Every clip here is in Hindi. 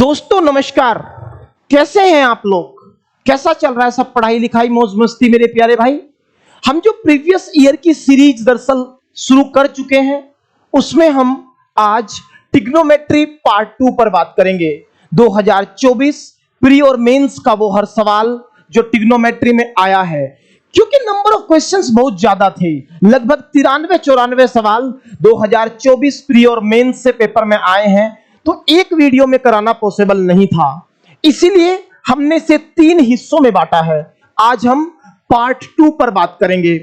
दोस्तों नमस्कार, कैसे हैं आप लोग? कैसा चल रहा है सब पढ़ाई लिखाई मौज मस्ती मेरे प्यारे भाई? हम जो प्रीवियस ईयर की सीरीज दरअसल शुरू कर चुके हैं उसमें हम आज ट्रिग्नोमेट्री पार्ट 2 पर बात करेंगे। 2024 प्री और मेंस का वो हर सवाल जो ट्रिग्नोमेट्री में आया है, क्योंकि नंबर ऑफ क्वेश्चंस बहुत ज्यादा थे, लगभग 93-94 सवाल 2024 प्री और मेंस से पेपर में आए हैं, तो एक वीडियो में कराना पॉसिबल नहीं था, इसीलिए हमने इसे 3 हिस्सों में बांटा है। आज हम पार्ट 2 पर बात करेंगे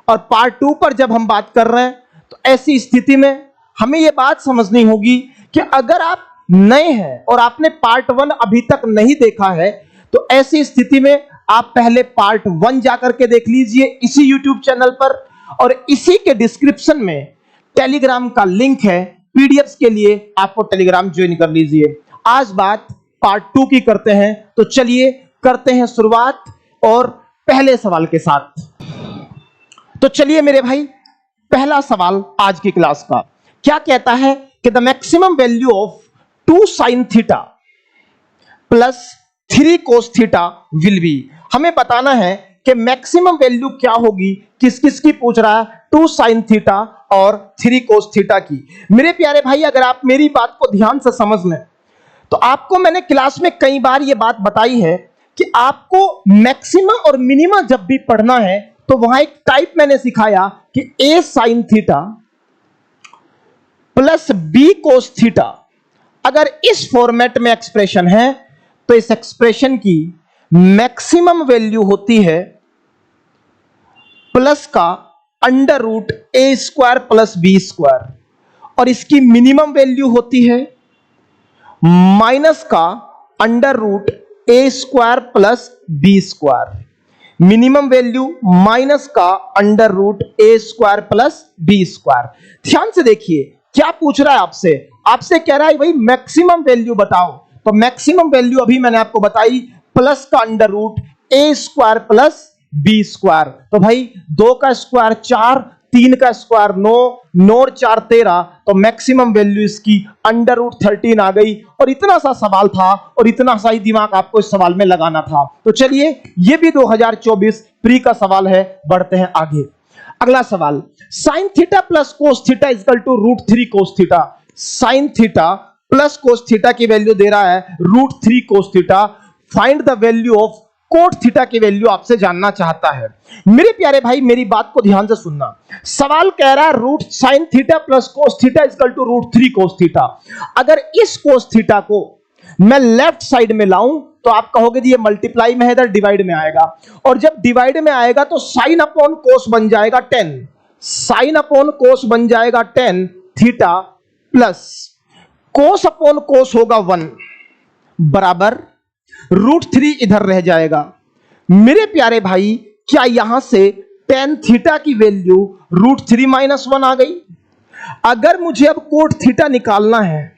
और पार्ट 2 पर जब हम बात कर रहे हैं तो ऐसी स्थिति में हमें यह बात समझनी होगी कि अगर आप नए हैं और आपने पार्ट 1 अभी तक नहीं देखा है तो ऐसी स्थिति में आप पहले पार्ट 1 जाकर के देख लीजिए इसी YouTube चैनल पर, और इसी के डिस्क्रिप्शन में टेलीग्राम का लिंक है, पीडीएफ्स के लिए आपको टेलीग्राम ज्वाइन कर लीजिए। आज बात पार्ट 2 की करते हैं, तो चलिए करते हैं शुरुआत और पहले सवाल के साथ। तो चलिए मेरे भाई, पहला सवाल आज की क्लास का क्या कहता है कि the maximum value of 2 sin theta plus 3 cos theta will be. हमें बताना है कि मैक्सिमम वैल्यू क्या होगी, किस किस की पूछ रहा है, 2 sin थीटा और 3 cos थीटा की। मेरे प्यारे भाई, अगर आप मेरी बात को ध्यान से समझ लें तो आपको मैंने क्लास में कई बार यह बात बताई है कि आपको मैक्सिमम और मिनिमम जब भी पढ़ना है तो वहां एक टाइप मैंने सिखाया कि a sin theta plus b cos theta. अगर इस फॉर्मेट में एक्सप्रेशन है तो इस एक्सप्रेशन की मैक्सिमम वैल्यू होती है प्लस का under root a square plus B square, और इसकी मिनिमम वैल्यू होती है माइनस का under root a square plus B square. Minimum value minus का under root a square plus B square. ध्यान से देखिए क्या पूछ रहा है आपसे, आपसे कह रहा है भाई मैक्सिमम वैल्यू बताओ, तो मैक्सिमम वैल्यू अभी मैंने आपको बताई प्लस का under root a square plus B square. तो भाई 2 का स्क्वायर 4, 3 का स्क्वायर 9, 9 और 4 13, तो मैक्सिमम वैल्यू इसकी अंडर रूट 13 आ गई। और इतना सा सवाल था और इतना सा ही दिमाग आपको इस सवाल में लगाना था। तो चलिए ये भी 2024 प्री का सवाल है, बढ़ते हैं आगे। अगला सवाल, sine theta plus cos theta equal to root 3 cos theta. Sine theta plus cos theta की वैल्यू दे रहा है root 3 cos theta. Find the value of cot theta की वैल्यू आपसे जानना चाहता है। मेरे प्यारे भाई मेरी बात को ध्यान से सुनना, सवाल कह रहा है root sine theta plus cos theta equal to root 3 cos theta. अगर इस कोस थीटा को मैं लेफ्ट साइड में लाऊं तो आप कहोगे जी ये मल्टीप्लाई में है, इधर डिवाइड में आएगा, और जब डिवाइड में आएगा तो साइन अपॉन कोस बन जाएगा 10, साइन अपॉन कोस बन जाएगा 10 थीटा प्लस कोस अपॉन कोस होगा 1 बराबर रूट 3 इधर रह जाएगा। मेरे प्यारे भाई क्या यहां से tan थीटा की वैल्यू रूट 3 माइनस 1 आ गई? अगर मुझे अब कोट थीटा निकालना है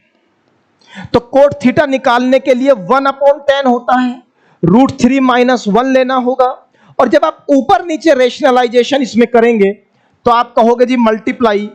तो कोट थीटा निकालने के लिए 1 अपॉन 10 होता है, रूट 3 माइनस 1 लेना होगा, और जब आप ऊपर नीचे रेशनलाइजेशन इसमें करेंगे तो आप कहोगे जी multiply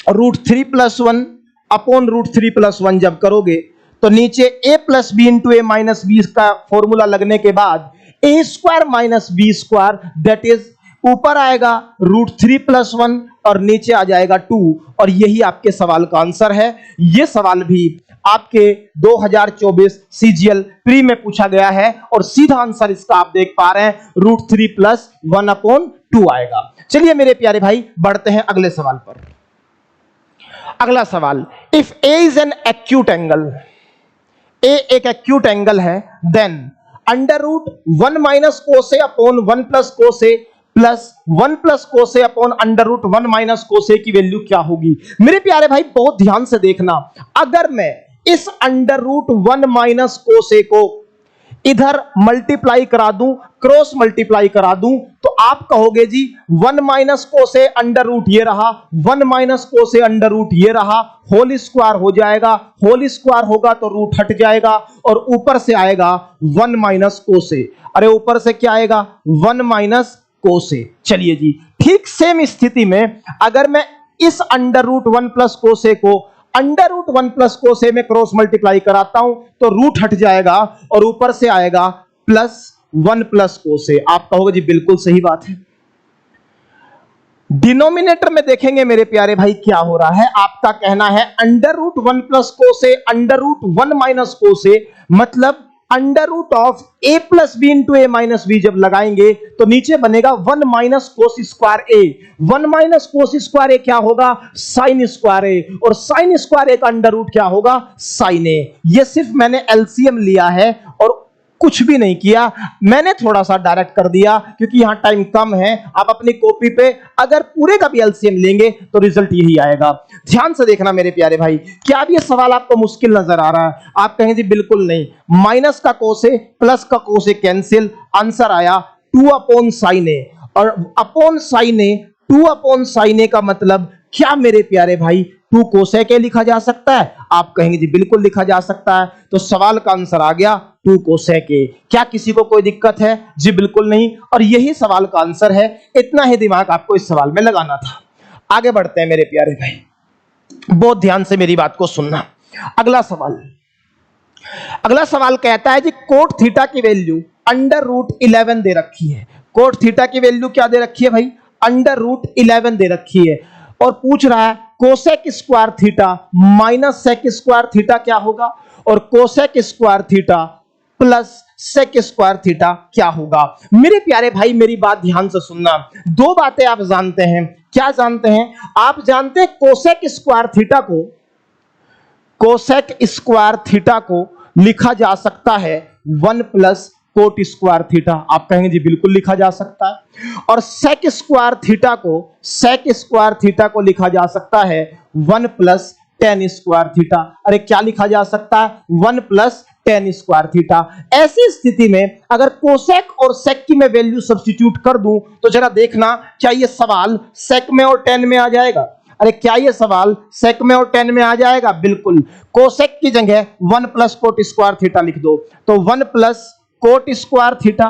root 3 plus 1 upon root 3 plus 1 जब करोगे तो नीचे a plus B into A minus b का फॉर्मूला लगने के बाद a square minus B square, that is ऊपर आएगा रूट 3 प्लस 1 और नीचे आ जाएगा 2, और यही आपके सवाल का आंसर है। यह सवाल भी आपके 2024 सीजीएल प्री में पूछा गया है और सीधा आंसर इसका आप देख पा रहे हैं रूट 3 प्लस 1 अपॉन 2 आएगा। चलिए मेरे प्यारे भाई बढ़ते हैं अगले सवाल पर। अगला सवाल, if a is an acute angle, a एक एक्यूट एंगल है, then under root 1 minus cos a upon 1 plus cos a plus 1 plus cos a upon under root 1 minus cos a की वैल्यू क्या होगी? मेरे प्यारे भाई बहुत ध्यान से देखना, अगर मैं इस अंडर रूट 1 माइनस कोस ए को इधर मल्टीप्लाई करा दूं, क्रॉस मल्टीप्लाई करा दूं, तो आप कहोगे जी 1 minus cos A under root ये रहा, 1 minus cos A under root ये रहा, होल स्क्वायर हो जाएगा, होल स्क्वायर होगा तो रूट हट जाएगा और ऊपर से आएगा 1 माइनस कोस ए। अरे ऊपर से क्या आएगा? 1 माइनस कोस ए। चलिए जी, ठीक सेम स्थिति में अगर मैं इस अंडर रूट 1 प्लस कोस ए को अंडर रूट 1 प्लस को से मैं क्रॉस मल्टीप्लाई कराता हूं तो रूट हट जाएगा और ऊपर से आएगा प्लस 1 प्लस को से। आप कहोगे जी बिल्कुल सही बात है। डिनोमिनेटर में देखेंगे मेरे प्यारे भाई क्या हो रहा है, आपका कहना है अंडर रूट 1 प्लस को से अंडर रूट 1 माइनस को से, मतलब under root of a plus B into A minus B जब लगाएंगे तो नीचे बनेगा 1 minus cos square A. 1 minus cos square A क्या होगा, साइन स्क्वायर ए, और साइन स्क्वायर ए का अंडर रूट क्या होगा, साइन ए। ये सिर्फ मैंने एलसीएम लिया है और कुछ भी नहीं किया, मैंने थोड़ा सा डायरेक्ट कर दिया क्योंकि यहां टाइम कम है। आप अपनी कॉपी पे अगर पूरे का भी एलसीएम लेंगे तो रिजल्ट यही आएगा। ध्यान से देखना मेरे प्यारे भाई, क्या अब ये सवाल आपको मुश्किल नजर आ रहा है? आप कहेंगे जी बिल्कुल नहीं, माइनस का कोसे प्लस का कोसे कैंसिल, आंसर आया 2 अपॉन साइन ए, और अपॉन साइन ए 2 अपॉन साइन ए का मतलब क्या मेरे प्यारे भाई, 2 कोसेक ए लिखा जा सकता है? आप कहेंगे जी बिल्कुल लिखा जा सकता है। तो सवाल का आंसर आ गया 2 कोसेक ए। क्या किसी को कोई दिक्कत है? जी बिल्कुल नहीं, और यही सवाल का आंसर है। इतना ही दिमाग आपको इस सवाल में लगाना था। आगे बढ़ते हैं मेरे प्यारे भाई, बहुत ध्यान से मेरी बात को सुनना। अगला सवाल कहता है जी कोट थीटा की वैल्यू अंडर रूट 11 दे रखी है। कोट थीटा की वैल्यू क्या दे रखी है भाई? अंडर रूट 11 दे रखी है, और पूछ रहा है cosec square theta minus sec square theta क्या होगा, और cosec square theta plus sec square theta क्या होगा। मेरे प्यारे भाई मेरी बात ध्यान से सुनना। दो बातें आप जानते हैं। क्या जानते हैं? आप जानते हैं कोसेक स्क्वायर थीटा को लिखा जा सकता है 1 प्लस कोट स्क्वायर थीटा। आप कहेंगे जी बिल्कुल लिखा जा सकता है। और सेक स्क्वायर थीटा को लिखा जा सकता है 1 प्लस टेन स्क्वायर थीटा। अरे क्या लिखा जा सकता है? 1 प्लस टेन स्क्वायर थीटा। ऐसी स्थिति में अगर कोसेक और सेक की मैं वैल्यू सब्स्टिट्यूट कर दूं तो जरा देखना, क्या ये सवाल सेक में और टेन में आ जाएगा? अरे क्या ये सवाल सेक में और टेन में आ जाएगा? बिल्कुल। कोसेक की जगह 1 प्लस कोट स्क्वायर थीटा लिख दो तो 1 प्लस कोट स्क्वायर थीटा,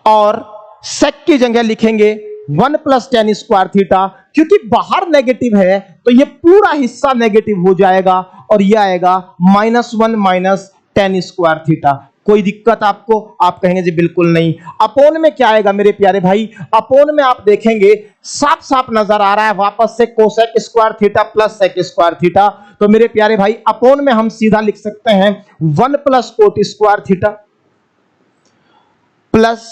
और सेक की जगह लिखेंगे 1 प्लस टेन स्क्वायर थीटा। क्योंकि बाहर नेगेटिव है तो ये पूरा हिस्सा नेगेटिव हो जाएगा और ये आएगा -1 माइनस टेन स्क्वायर थीटा। कोई दिक्कत आपको? आप कहेंगे जी बिल्कुल नहीं। अपोन में क्या आएगा मेरे प्यारे भाई? अपोन में आप देखेंगे साफ साफ नजर आ रहा है वापस से cosec square theta plus sec square theta. तो मेरे प्यारे भाई अपोन में हम सीधा लिख सकते हैं 1 plus cot square theta plus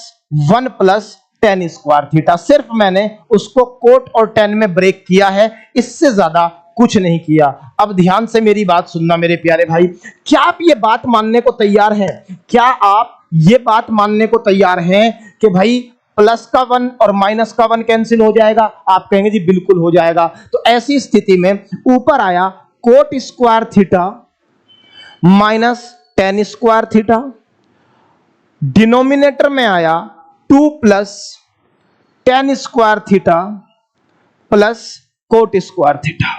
1 plus tan square theta. सिर्फ मैंने उसको कोट और टेन में ब्रेक किया है, इससे ज्यादा कुछ नहीं किया। अब ध्यान से मेरी बात सुनना मेरे प्यारे भाई, क्या आप ये बात मानने को तैयार हैं? क्या आप ये बात मानने को तैयार हैं कि भाई प्लस का 1 और माइनस का 1 कैंसिल हो जाएगा? आप कहेंगे जी बिल्कुल हो जाएगा। तो ऐसी स्थिति में ऊपर आया coat square theta minus ten square theta, denominator में आया 2 plus tan square theta plus cot square theta.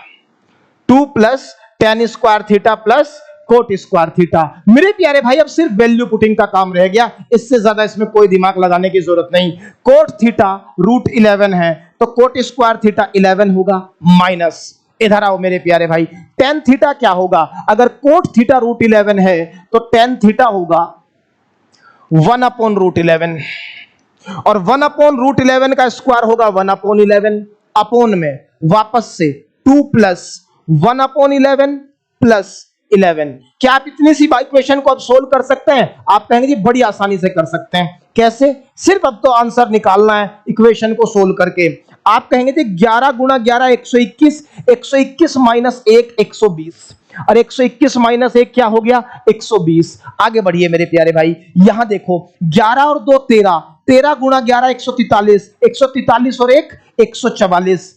2 plus tan square theta plus cot square theta. मेरे प्यारे भाई अब सिर्फ वैल्यू पुटिंग का काम रह गया, इससे ज्यादा इसमें कोई दिमाग लगाने की जरूरत नहीं। कोट थीटा रूट 11 है तो कोट स्क्वायर थीटा 11 होगा, माइनस इधर आओ मेरे प्यारे भाई, टेन थीटा क्या होगा? अगर कोट थीटा रूट 11 है तो टेन थीटा होगा 1 अपॉन रूट 11, और 1 अपॉन रूट 11 का स्क्वायर होगा 1 अपॉन 11। अपॉन में वापस से 2 प्लस 1 अपॉन 11 प्लस 11। क्या आप इतनी सी इक्वेशन को अब सोल्व कर सकते हैं? आप कहेंगे जी बड़ी आसानी से कर सकते हैं। कैसे? सिर्फ अब तो आंसर निकालना है इक्वेशन को सोल्व करके। आप कहेंगे जी 11 गुणा 11 121, 121 माइनस 1 120, और 121 माइनस 1 क्या हो गया? 120। आगे बढ़िए मेरे प्यारे भाई, यहां देखो 11 और 2 13, 13 गुणा 11 143, 143 और 1 144,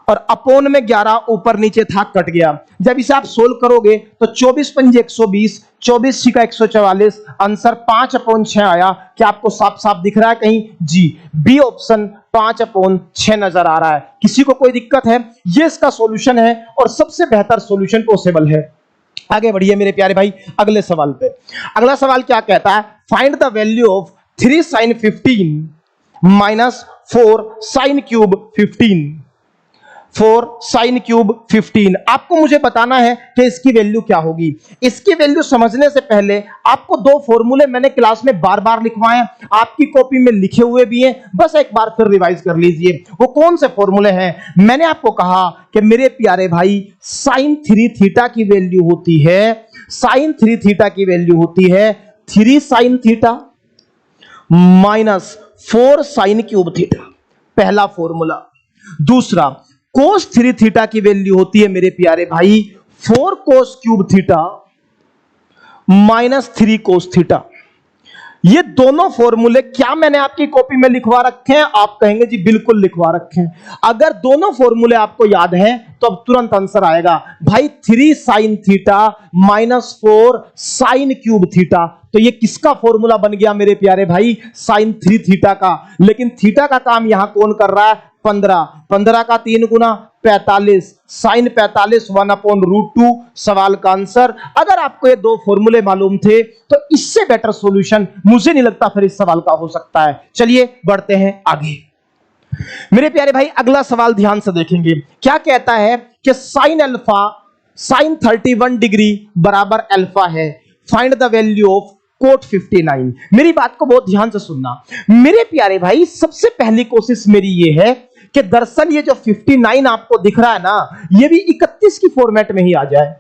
और अपोन में 11 ऊपर नीचे था कट गया। जब इसे आप सोल्व करोगे तो 24 पंजे 120, 24 छिका 144, आंसर 5 अपॉन 6 आया। क्या आपको साफ साफ दिख रहा है कहीं? जी, बी ऑप्शन 5 अपॉन 6 नजर आ रहा है। किसी को कोई दिक्कत है? ये इसका सॉल्यूशन है और सबसे बेहतर सॉल्यूशन पॉसिबल है। आगे बढ़िए मेरे प्यारे भाई अगले सवाल पे। अगला सवाल क्या कहता है? Find the value of 3 sin 15 minus 4 sin cube 15। 4 sine cube 15। आपको मुझे बताना है कि इसकी वैल्यू क्या होगी। इसकी वैल्यू समझने से पहले आपको दो फॉर्मूले मैंने क्लास में बार बार लिखवाए, आपकी कॉपी में लिखे हुए भी हैं, बस एक बार फिर रिवाइज कर लीजिए। वो कौन से फॉर्मूले हैं? मैंने आपको कहा कि मेरे प्यारे भाई साइन 3 थीटा की वैल्यू होती है, साइन 3 थीटा की वैल्यू होती है 3 sine theta minus 4 sine cube theta, पहला फॉर्मूला। दूसरा, कोस 3 थीटा की वैल्यू होती है मेरे प्यारे भाई 4 cos cube theta minus 3 cos theta. ये दोनों फॉर्मूले क्या मैंने आपकी कॉपी में लिखवा रखे हैं? आप कहेंगे जी बिल्कुल लिखवा रखे हैं। अगर दोनों फॉर्मूले आपको याद हैं तो अब तुरंत आंसर आएगा भाई 3 sine theta minus 4 sine cube theta. तो ये किसका फॉर्मूला बन गया मेरे प्यारे भाई? साइन 3 थीटा का। लेकिन थीटा का काम यहां कौन कर रहा है? 15। 15 का 3 गुना 45, साइन 45 1/√2 सवाल का आंसर। अगर आपको ये दो फॉर्मूले मालूम थे तो इससे बेटर सॉल्यूशन मुझे नहीं लगता फिर इस सवाल का हो सकता है। चलिए बढ़ते हैं आगे। मेरे प्यारे भाई अगला सवाल ध्यान से देखेंगे। क्या कहता है कि साइन अल्फा साइन 31 डिग्री बराबर अल्फा है, find the value of cot 59। मेरी बात को बहुत ध्यान से सुनना मेरे प्यारे भाई। सबसे पहली कोशिश मेरी ये है कि दरअसल ये जो 59 आपको दिख रहा है ना, ये भी 31 की फॉर्मेट में ही आ जाए।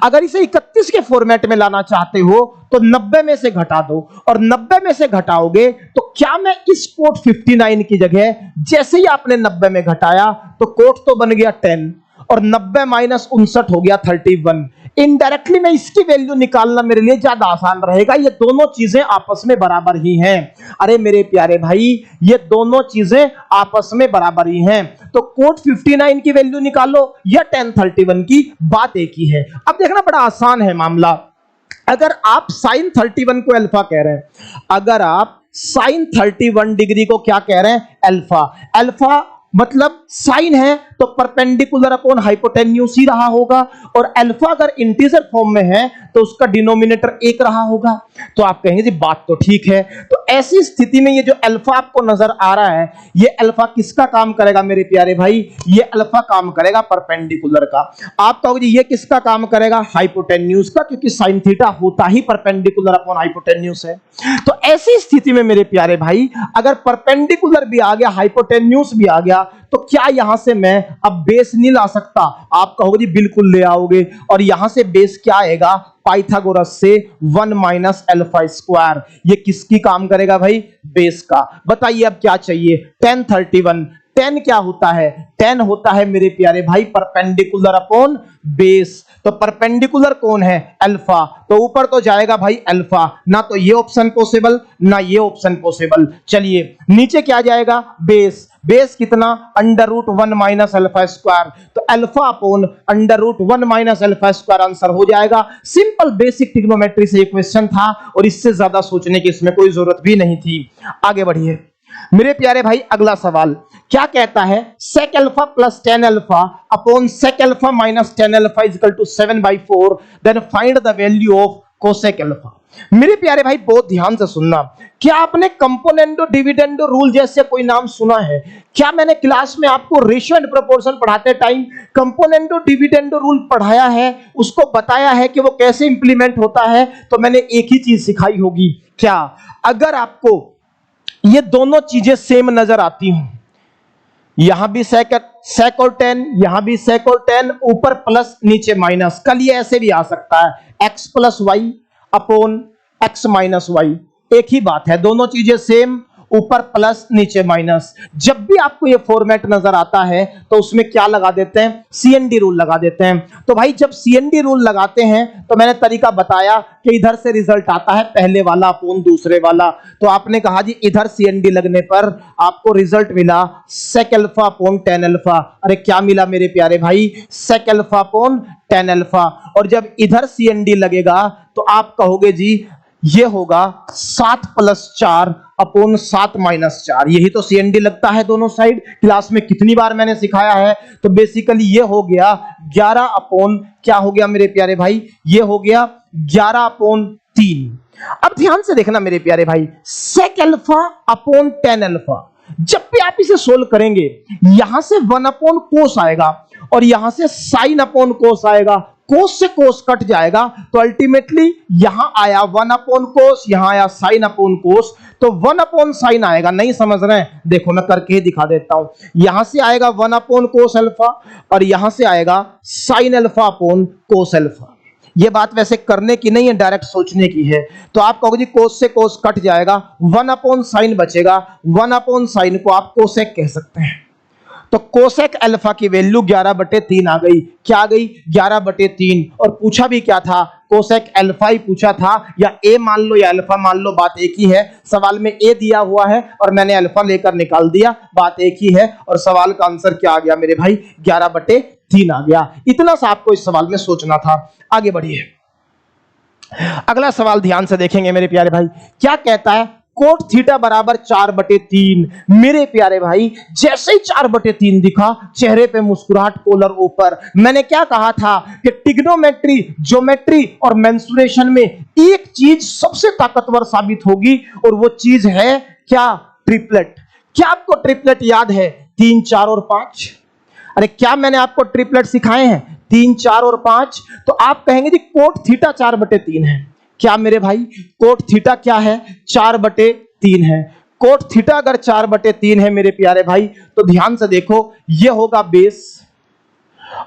अगर इसे 31 के फॉर्मेट में लाना चाहते हो तो 90 में से घटा दो, और 90 में से घटाओगे तो क्या मैं इस कोट 59 की जगह जैसे ही आपने 90 में घटाया तो कोट तो बन गया 10 और 90 माइनस 59 हो गया 31। इनडायरेक्टली मैं इसकी वैल्यू निकालना मेरे लिए ज्यादा आसान रहेगा। ये दोनों चीजें आपस में बराबर ही हैं। अरे मेरे प्यारे भाई ये दोनों चीजें आपस में बराबर ही हैं। तो कोट 59 की वैल्यू निकालो या tan 31 की, बात एक ही है। अब देखना बड़ा आसान है मामला। अगर आप sin 31 को अल्फा कह रहे हैं, अगर आप sin 31 डिग्री को क्या कह रहे हैं? अल्फा। अल्फा मतलब साइन है तो परपेंडिकुलर अपॉन हाइपोटेन्यूस ही रहा होगा, और अल्फा अगर इंटीजर फॉर्म में है तो उसका डिनोमिनेटर 1 रहा होगा। तो आप कहेंगे जी बात तो ठीक है। तो ऐसी स्थिति में ये जो अल्फा आपको नजर आ रहा है, ये अल्फा किसका काम करेगा मेरे प्यारे भाई? ये अल्फा काम करेगा परपेंडिकुलर का। आप कहोगे जी ये किसका काम करेगा? हाइपोटेन्यूस का, क्योंकि साइन थीटा होता ही परपेंडिकुलर अपॉन हाइपोटेन्यूस है। तो ऐसी स्थिति में मेरे प्यारे भाई अगर परपेंडिकुलर भी आ गया, हाइपोटेन्यूस भी आ गया, तो क्या यहां से मैं अब बेस नहीं ला सकता? आप कहोगे जी बिल्कुल ले आओगे, और यहां से बेस क्या आएगा? पाइथागोरस से 1 माइनस अल्फा स्क्वायर। ये किसकी काम करेगा भाई? बेस का। बताइए अब क्या चाहिए? tan 31। tan क्या होता है? tan होता है मेरे प्यारे भाई परपेंडिकुलर अपॉन बेस। तो परपेंडिकुलर कौन है? अल्फा। तो ऊपर तो जाएगा भाई अल्फा, ना तो ये ऑप्शन पॉसिबल ना ये ऑप्शन पॉसिबल। चलिए नीचे क्या जाएगा? बेस। बेस कितना? √1 माइनस अल्फा स्क्वायर। तो alpha upon √1 minus alpha square answer हो जाएगा। सिंपल बेसिक ट्रिग्नोमेट्री से ये क्वेश्चन था और इससे ज्यादा सोचने की इसमें कोई जरूरत भी नहीं थी। आगे बढ़िए मेरे प्यारे भाई। अगला सवाल क्या कहता है? sec alpha plus tan alpha upon sec alpha minus tan alpha is equal to 7/4, then find the value of cosec alpha. मेरे प्यारे भाई बहुत ध्यान से सुनना। क्या आपने कंपोनेंडो डिविडेंडो रूल जैसे कोई नाम सुना है? क्या मैंने क्लास में आपको रेशियो एंड प्रोपोर्शन पढ़ाते टाइम कंपोनेंडो डिविडेंडो रूल पढ़ाया है, उसको बताया है कि वो कैसे इंप्लीमेंट होता है? तो मैंने एक ही चीज सिखाई होगी। क्या? अगर आपको ये दोनों चीजें सेम नजर आती हूं, यहां भी sec और tan, यहां भी sec और tan, ऊपर प्लस नीचे माइनस, कल ये ऐसे भी आ सकता है x plus Y upon x minus Y. एक ही बात है, दोनों चीजें सेम, ऊपर प्लस नीचे माइनस। जब भी आपको ये फॉर्मेट नजर आता है तो उसमें क्या लगा देते हैं? CND रूल लगा देते हैं। तो भाई जब CND रूल लगाते हैं तो मैंने तरीका बताया कि इधर से रिजल्ट आता है पहले वाला अपॉन दूसरे वाला। तो आपने कहा जी इधर CND लगने पर आपको रिजल्ट मिला sec alpha upon tan alpha. अरे क्या मिला मेरे प्यारे भाई? sec alpha upon tan alpha. और जब इधर CND लगेगा तो आप कहोगे जी ये होगा 7 + 4 अपॉन 7 - 4। यही तो CND लगता है दोनों साइड। क्लास में कितनी बार मैंने सिखाया है। तो बेसिकली ये हो गया 11 अपॉन, क्या हो गया मेरे प्यारे भाई? ये हो गया 11 अपॉन 3। अब ध्यान से देखना मेरे प्यारे भाई, sec alpha upon tan alpha, जब भी आप इसे सोल्व करेंगे यहां से 1 अपॉन कोस आएगा और यहां से साइन अपॉन कोस आएगा, कोस से कोस कट जाएगा, तो अल्टीमेटली यहां आया 1 अपॉन कोस, यहां आया साइन अपॉन कोस, तो 1 अपॉन साइन आएगा। नहीं समझ रहे हैं? देखो मैं करके ही दिखा देता हूं। यहां से आएगा 1 अपॉन कोस अल्फा और यहां से आएगा sine alpha upon cos alpha. ये बात वैसे करने की नहीं है, डायरेक्ट सोचने की है। तो आप कहोगे जी कोस से कोस कट जाएगा, 1 अपॉन साइन बचेगा, 1 अपॉन साइन को आप कोसेक कह सकते हैं। तो कोसेक अल्फा की वैल्यू 11/3 आ गई। क्या आ गई? 11/3। और पूछा भी क्या था? कोसेक अल्फा ही पूछा था, या ए मान लो या अल्फा मान लो, बात एक ही है। सवाल में ए दिया हुआ है और मैंने अल्फा लेकर निकाल दिया, बात एक ही है। और सवाल का आंसर क्या आ गया मेरे भाई? 11/3 आ गया। इतना सा आपको इस सवाल में सोचना था। आगे बढ़िए, अगला सवाल ध्यान से देखेंगे मेरे प्यारे भाई। क्या कहता है? कोट थीटा बराबर 4/3। मेरे प्यारे भाई जैसे ही 4/3 दिखा, चेहरे पे मुस्कुराहट, कॉलर ऊपर। मैंने क्या कहा था कि ट्रिग्नोमेट्री, ज्योमेट्री और मेंसुरेशन में एक चीज सबसे ताकतवर साबित होगी और वो चीज है क्या? ट्रिपलेट। क्या आपको ट्रिपलेट याद है? 3, 4 और 5। अरे क्या मैंने आपको ट्रिपलेट सिखाए हैं? 3, 4 और 5। तो आप कहेंगे जी कोट थीटा 4/3 है। क्या मेरे भाई? कोट थीटा क्या है? 4/3 है। कोट थीटा अगर 4/3 है मेरे प्यारे भाई, तो ध्यान से देखो, ये होगा बेस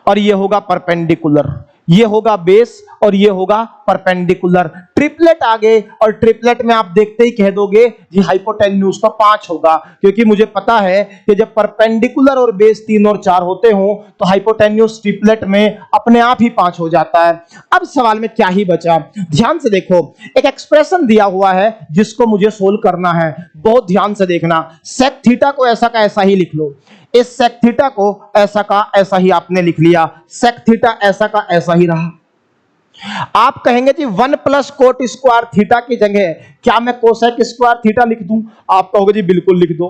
और ये होगा परपेंडिकुलर, ये होगा बेस और ये होगा परपेंडिकुलर। ट्रिपलेट आ गए और ट्रिपलेट में आप देखते ही कह दोगे जी हाइपोटेन्यूज का 5 होगा, क्योंकि मुझे पता है कि जब परपेंडिकुलर और बेस 3 और 4 होते हो तो हाइपोटेन्यूज ट्रिपलेट में अपने आप ही 5 हो जाता है। अब सवाल में क्या ही बचा? ध्यान से देखो, एक एक्सप्रेशन दिया हुआ है जिसको मुझे सोल्व करना है। बहुत ध्यान से देखना। सेक थीटा को ऐसा का ऐसा ही लिख लो। इस सेक थीटा को ऐसा का ऐसा ही आपने लिख लिया, सेक थीटा ऐसा का ऐसा ही रहा। आप कहेंगे जी 1 प्लस कोट स्क्वायर थीटा की जगह क्या मैं कोसेक स्क्वायर थीटा लिख दूं? आप कहोगे जी बिल्कुल लिख दो।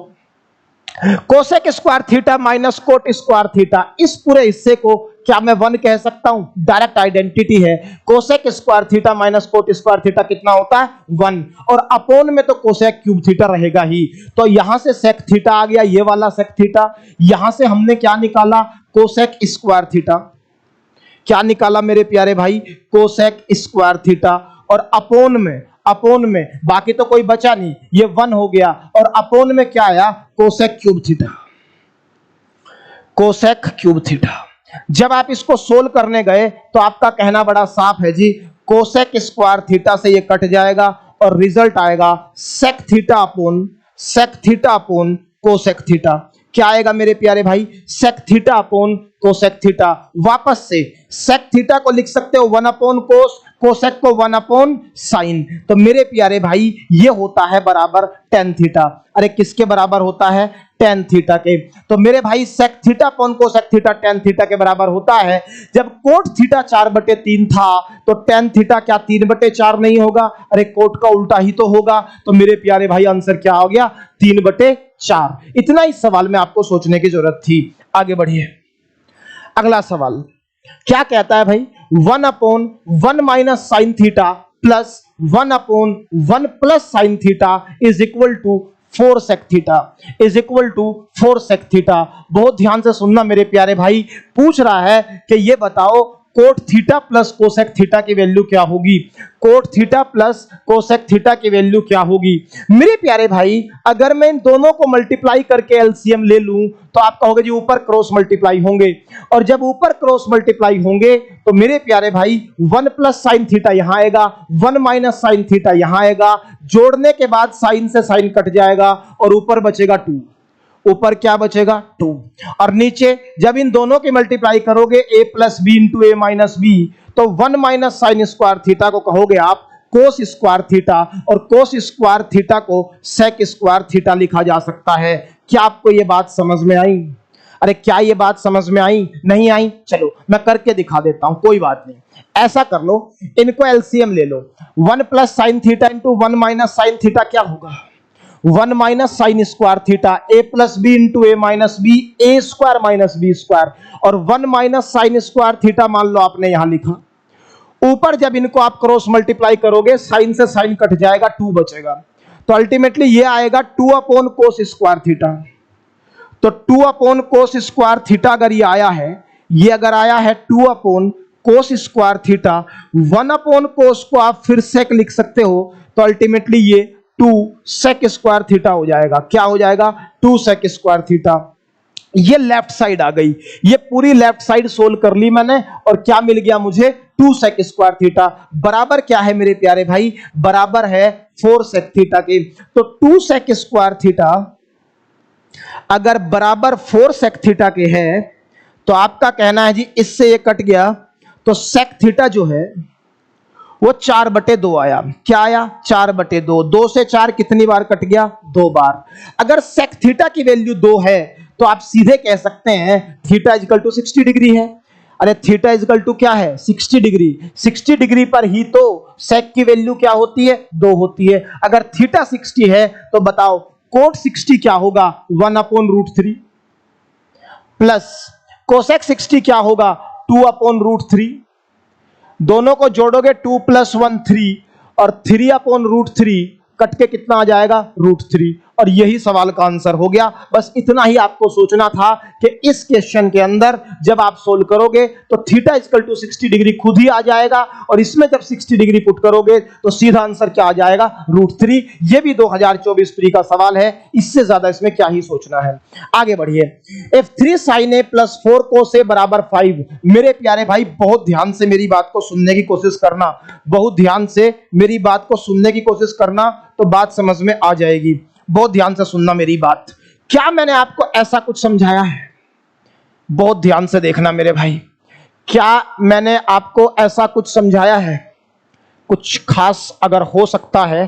Cosec square theta minus cot square theta, इस पूरे हिस्से को क्या मैं 1 कह सकता हूं? डायरेक्ट आइडेंटिटी है। Cosec square theta minus cot square theta कितना होता है? 1। और अपोन में तो कोसेक क्यूब थीटा रहेगा ही। तो यहां से सेक थीटा आ गया, ये वाला सेक थीटा। यहां से हमने क्या निकाला? Cosec square theta. क्या निकाला मेरे प्यारे भाई? Cosec square theta. और अपोन में बाकी तो कोई बचा नहीं, ये 1 हो गया। और अपोन में क्या आया? Cosec cube theta. Cosec cube theta. जब आप इसको सोल्व करने गए तो आपका कहना बड़ा साफ है जी, कोसेक स्क्वायर थीटा से ये कट जाएगा और रिजल्ट आएगा sec theta upon cosec theta. क्या आएगा मेरे प्यारे भाई? Sec theta upon cosec theta. वापस से सेक थीटा को लिख सकते हो 1 अपॉन कोस, कोसेक को 1 अपॉन साइन। तो मेरे प्यारे भाई ये होता है बराबर tan थीटा। अरे किसके बराबर होता है? tan थीटा के। तो मेरे भाई sec theta upon cosec theta tan theta के बराबर होता है। जब कोट थीटा 4/3 था तो tan थीटा क्या 3/4 नहीं होगा? अरे कोट का उल्टा ही तो होगा। तो मेरे प्यारे भाई आंसर क्या हो गया? 3/4। इतना ही सवाल में आपको सोचने की जरूरत थी। आगे बढ़िए, अगला सवाल क्या कहता है भाई? 1 upon 1 minus sine theta plus 1 upon 1 plus sine theta is equal to 4 sec theta, is equal to 4 sec theta. बहुत ध्यान से सुनना मेरे प्यारे भाई। पूछ रहा है कि ये बताओ cot theta plus cosec theta की वैल्यू क्या होगी? Cot theta plus cosec theta की वैल्यू क्या होगी? मेरे प्यारे भाई अगर मैं इन दोनों को मल्टीप्लाई करके एलसीएम ले लूं तो आप कहोगे जी ऊपर क्रॉस मल्टीप्लाई होंगे। और जब ऊपर क्रॉस मल्टीप्लाई होंगे तो मेरे प्यारे भाई 1 प्लस साइन थीटा यहां आएगा, 1 माइनस साइन थीटा यहां आएगा। जोड़ने के बाद साइन से साइन कट जाएगा और ऊपर बचेगा 2। ऊपर क्या बचेगा? 2। और नीचे जब इन दोनों की मल्टीप्लाई करोगे a plus B into A minus B, तो 1 माइनस साइन स्क्वायर थीटा को कहोगे आप कोस स्क्वायर थीटा, और कोस स्क्वायर थीटा को सेक स्क्वायर थीटा लिखा जा सकता है। क्या आपको यह बात समझ में आई? अरे क्या यह बात समझ में आई? नहीं आई? चलो मैं करके दिखा देता हूं, कोई बात नहीं। ऐसा कर लो, इनको एलसीएम ले लो। 1 plus sine theta into 1 minus sine theta क्या होगा? 1 minus sine square theta, a plus B into A minus B, A square minus B square. और 1 माइनस साइन स्क्वायर थीटा मान लो आपने यहां लिखा। ऊपर जब इनको आप क्रॉस मल्टीप्लाई करोगे साइन से साइन कट जाएगा, 2 बचेगा। तो अल्टीमेटली ये आएगा 2 अपॉन कोस स्क्वायर थीटा। तो 2 अपॉन कोस स्क्वायर थीटा अगर ये आया है, ये अगर आया है 2 अपॉन कोस स्क्वायर थीटा, 1 अपॉन कोस को आप फिर सेक लिख सकते हो, तो अल्टीमेटली ये 2 सेक स्क्वायर थीटा हो जाएगा। क्या हो जाएगा? 2 सेक स्क्वायर थीटा। ये लेफ्ट साइड आ गई, ये पूरी लेफ्ट साइड सोल्व कर ली मैंने, और क्या मिल गया मुझे? 2 सेक स्क्वायर थीटा बराबर क्या है मेरे प्यारे भाई? बराबर है 4 सेक थीटा के। तो 2 सेक स्क्वायर थीटा अगर बराबर 4 सेक थीटा के है, तो आपका कहना है जी इससे ये कट गया, तो सेक थीटा जो है वो 4/2 आया। क्या आया? 4/2। 2 से 4 कितनी बार कट गया? 2 बार। अगर सेक थीटा की वैल्यू 2 है, तो आप सीधे कह सकते हैं थीटा इक्वल टू 60 डिग्री है। अरे थीटा इक्वल टू क्या है? 60 डिग्री। 60 डिग्री पर ही तो सेक की वैल्यू क्या होती है? 2 होती है। अगर थीटा 60 है तो बताओ कोट 60 क्या होगा? 1/√3 प्लस कोसेक 60 क्या होगा? 2/√3। दोनों को जोड़ोगे 2 + 1 3, और 3/√3 कट के कितना आ जाएगा? √3। और यही सवाल का आंसर हो गया। बस इतना ही आपको सोचना था कि इस क्वेश्चन के अंदर जब आप सोल्व करोगे तो थीटा इक्वल टू 60 डिग्री खुद ही आ जाएगा, और इसमें जब 60 डिग्री पुट करोगे तो सीधा आंसर क्या आ जाएगा? √3। ये भी 2024 प्री का सवाल है, इससे ज्यादा इसमें क्या ही सोचना है। आगे बढ़िए। f3 sin a + 4 cos a = 5। मेरे प्यारे भाई बहुत ध्यान से मेरी बात को सुनने की कोशिश करना, बहुत ध्यान से मेरी बात को सुनने की कोशिश करना, तो बात समझ में आ जाएगी। बहुत ध्यान से सुनना मेरी बात। क्या मैंने आपको ऐसा कुछ समझाया है? बहुत ध्यान से देखना मेरे भाई। क्या मैंने आपको ऐसा कुछ समझाया है? कुछ खास अगर हो सकता है,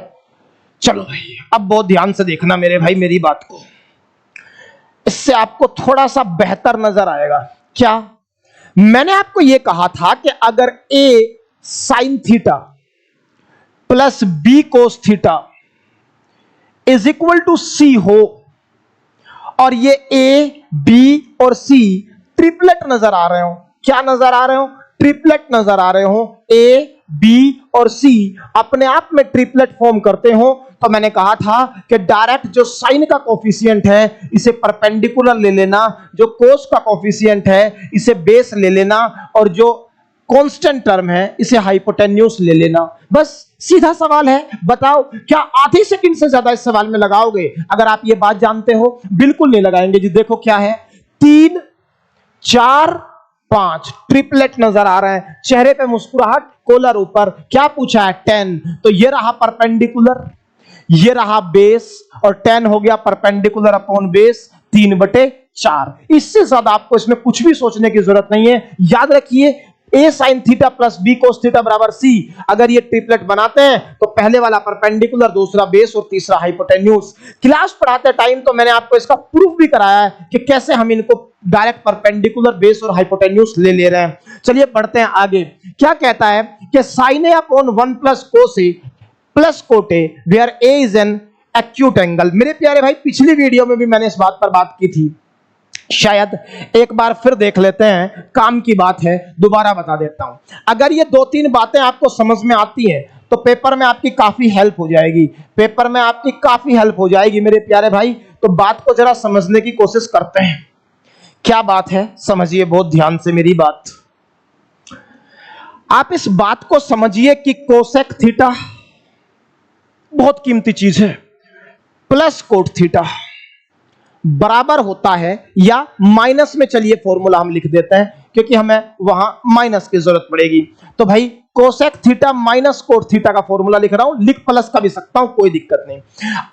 चलो भाई अब बहुत ध्यान से देखना मेरे भाई मेरी बात को, इससे आपको थोड़ा सा बेहतर नजर आएगा। क्या मैंने आपको यह कहा था कि अगर a sin theta plus b cos theta is equal to C हो, और ये A, B और C ट्रिपलेट नजर आ रहे हो। क्या नजर आ रहे हो? ट्रिपलेट नजर आ रहे हो। A, B और C अपने आप में ट्रिपलेट फॉर्म करते हो, तो मैंने कहा था कि डायरेक्ट जो साइन का कोफिशिएंट है इसे परपेंडिकुलर ले लेना, जो कोस का कोफिशिएंट है इसे बेस ले लेना, और जो कांस्टेंट टर्म है इसे हाइपोटेन्यूस ले लेना। बस सीधा सवाल है। बताओ क्या आधे सेकंड से ज्यादा इस सवाल में लगाओगे? अगर आप ये बात जानते हो। बिल्कुल नहीं लगाएंगे जी। देखो क्या है, 3 4 5 ट्रिपलेट नजर आ रहे हैं। चेहरे पे मुस्कुराहट, कॉलर ऊपर। क्या पूछा है? 10। तो ये रहा परपेंडिकुलर, ये रहा बेस, और 10 हो गया परपेंडिकुलर अपॉन बेस 3/4। इससे ज्यादा आपको इसमें कुछ भी सोचने की जरूरत नहीं है। याद रखिए a sin theta plus b cos theta बराबर c। अगर ये ट्रिपलेट बनाते हैं तो पहले वाला परपेंडिकुलर, दूसरा बेस और तीसरा हाइपोटेन्यूस। क्लास पढ़ाते टाइम तो मैंने आपको इसका प्रूफ भी कराया है कि कैसे हम इनको डायरेक्ट परपेंडिकुलर, बेस और हाइपोटेन्यूस ले रहे हैं। चलिए बढ़ते हैं आगे। क्या कहता है कि sin a upon 1 + cos a plus cot a where a is an acute angle. मेरे प्यारे भाई पिछली वीडियो में भी मैंने इस बात पर बात की थी, शायद एक बार फिर देख लेते हैं, काम की बात है, दोबारा बता देता हूं। अगर ये 2-3 बातें आपको समझ में आती हैं तो पेपर में आपकी काफी हेल्प हो जाएगी, पेपर में आपकी काफी हेल्प हो जाएगी मेरे प्यारे भाई। तो बात को जरा समझने की कोशिश करते हैं। क्या बात है समझिए बहुत ध्यान से मेरी बात। आप इस बात को समझिए कि कोसेक थीटा बहुत कीमती चीज है, प्लस कोट थीटा बराबर होता है, या माइनस में चलिए फॉर्मूला हम लिख देते हैं क्योंकि हमें वहां माइनस की जरूरत पड़ेगी। तो भाई cosec theta minus cot theta का फॉर्मूला लिख रहा हूं, लिख प्लस का भी सकता हूं, कोई दिक्कत नहीं।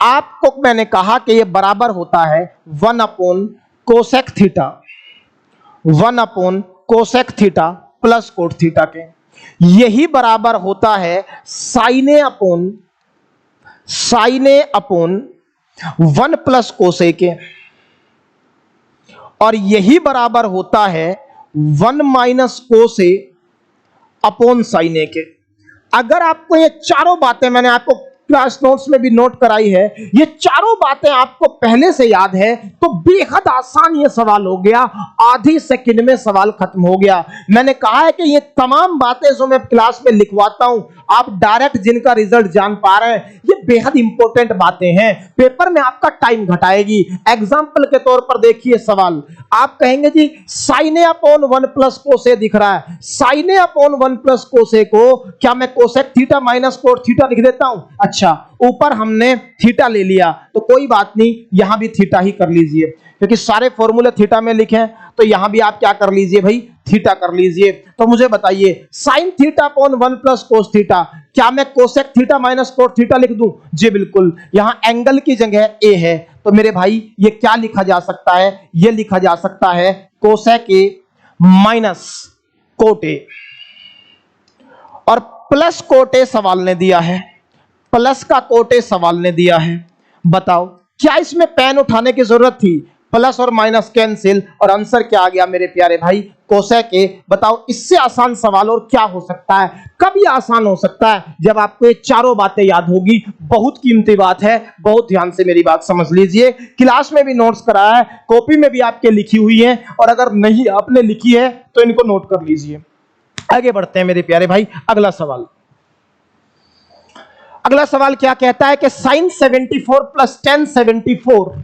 आपको मैंने कहा कि यह बराबर होता है 1 upon cosec theta, 1 upon cosec theta plus cot theta के। यही बराबर होता है sign A upon 1 + cos a के, और यही बराबर होता है 1 - cos a upon sin a के। अगर आपको ये चारों बातें मैंने आपको क्लास नोट्स में भी नोट कराई है, ये चारों बातें आपको पहले से याद है, तो बेहद आसान ये सवाल हो गया। आधी सेकंड में सवाल खत्म हो गया। मैंने कहा है कि ये तमाम बातें जो मैं क्लास में लिखवाता हूं आप डायरेक्ट जिनका रिजल्ट जान पा रहे हैं, ये बेहद इंपॉर्टेंट बातें हैं, पेपर में आपका टाइम घटाएगी। एग्जाम्पल के तौर पर देखिए सवाल, आप कहेंगे जी साइन ए अपॉन 1 प्लस कोस ए दिख रहा है, साइन ए अपॉन 1 प्लस कोस ए को क्या मैं cosec theta minus cot theta लिख देता हूं? अच्छा, ऊपर हमने थीटा ले लिया तो कोई बात नहीं, यहां भी थीटा ही कर लीजिए, क्योंकि सारे फॉर्मूले थीटा में लिखे हैं, तो यहां भी आप क्या कर लीजिए भाई, थीटा कर लीजिए। तो मुझे बताइए sign theta upon 1 plus cos theta, क्या मैं cosec theta minus cot theta लिख दूं? जी बिल्कुल, यहां एंगल की जगह ए है, तो मेरे भाई ये क्या लिखा जा सकता है? ये लिखा जा सकता है cosec A minus cot A, और प्लस कोट ए सवाल ने दिया है, प्लस का कोट ए सवाल ने दिया है। बताओ क्या इसमें पेन उठाने की जरूरत थी? प्लस और माइनस कैंसिल, और आंसर क्या आ गया मेरे प्यारे भाई? कोसेक ए। बताओ इससे आसान सवाल और क्या हो सकता है? कब ये आसान हो सकता है? जब आपको ये चारों बातें याद होगी। बहुत कीमती बात है, बहुत ध्यान से मेरी बात समझ लीजिए। क्लास में भी नोट्स कराया है, कॉपी में भी आपके लिखी हुई है, और अगर नहीं आपने लिखी है तो इनको नोट कर लीजिए। आगे बढ़ते हैं मेरे प्यारे भाई, अगला सवाल। अगला सवाल क्या कहता है कि sine 74 plus tan 74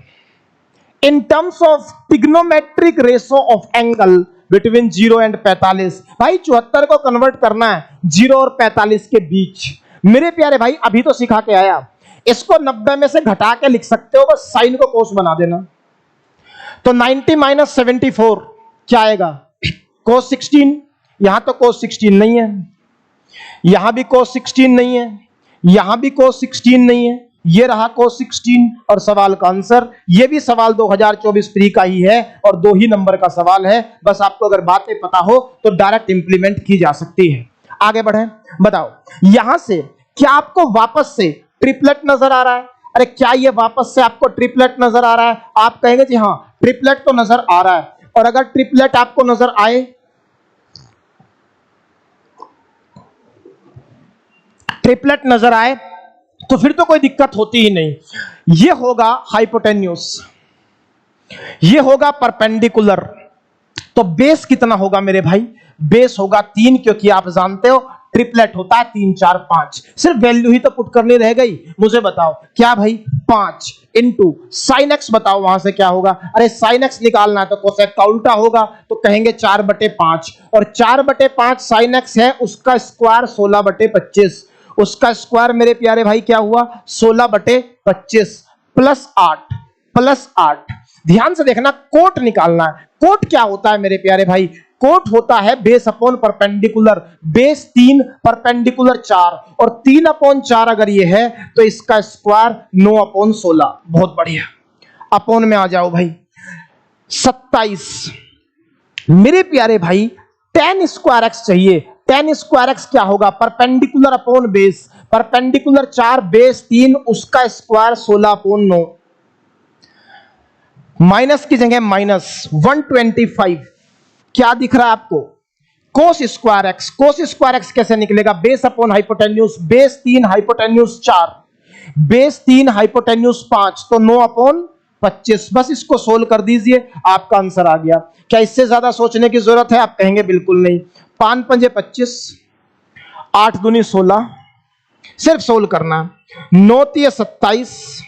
in terms of trigonometric ratio of angle between 0 and 45। भाई 74 को कन्वर्ट करना है 0 और 45 के बीच। मेरे प्यारे भाई अभी तो सिखा के आया, इसको 90 में से घटा के लिख सकते हो, बस साइन को कोस बना देना। तो 90 माइनस 74 क्या आएगा? कोस 16। यहां तो कोस 16 नहीं है, यहां भी कोस 16 नहीं है, यहां भी कोस 16 नहीं है, ये रहा कोस 16, और सवाल का आंसर, ये भी सवाल 2024 प्री का ही है और 2 ही नंबर का सवाल है। बस आपको अगर बातें पता हो तो डायरेक्ट इंप्लीमेंट की जा सकती है। आगे बढ़े, बताओ यहां से क्या आपको वापस से ट्रिपलेट नजर आ रहा है? अरे क्या ये वापस से आपको ट्रिपलेट नजर आ रहा है? आप कहेंगे जी हां ट्रिपलेट तो नजर आ रहा है, और अगर ट्रिपलेट आपको नजर आए, ट्रिपलेट नजर आए तो फिर तो कोई दिक्कत होती ही नहीं। ये होगा हाइपोटेन्यूस, ये होगा परपेंडिकुलर। तो बेस कितना होगा मेरे भाई? बेस होगा 3, क्योंकि आप जानते हो ट्रिपलेट होता है 3 4 5। सिर्फ वैल्यू ही तो पुट करनी रह गई। मुझे बताओ क्या भाई? 5 इंटू साइन एक्स, बताओ वहां से क्या होगा? अरे साइन एक्स निकालना है तो कोसेक का उल्टा होगा, तो कहेंगे 4/5, और 4/5 साइन एक्स है, उसका स्क्वायर 16/25, उसका स्क्वायर मेरे प्यारे भाई क्या हुआ? 16/25 प्लस 8। ध्यान से देखना, कोट निकालना है। कोट क्या होता है मेरे प्यारे भाई? कोट होता है base upon perpendicular. Base 3 perpendicular 4, और 3/4 अगर ये है तो इसका स्क्वायर 9/16। बहुत बढ़िया, अपॉन में आ जाओ भाई। 27 मेरे प्यारे भाई tan स्क्वायर एक्स चाहिए। tan स्क्वायर एक्स क्या होगा? Perpendicular upon base, perpendicular 4 base 3, उसका स्क्वायर 16/9, माइनस की जगह माइनस 125। क्या दिख रहा है आपको? Cos square x. Cos square x कैसे निकलेगा? Base upon hypotenuse, base 3 hypotenuse 4, base 3 hypotenuse 5, तो 9/25। बस इसको सोल्व कर दीजिए, आपका आंसर आ गया। क्या इससे ज्यादा सोचने की जरूरत है? आप कहेंगे बिल्कुल नहीं। 5 पंजे 25, 8 दूनी 16, सिर्फ सोल्व करना। 9 तिये 27,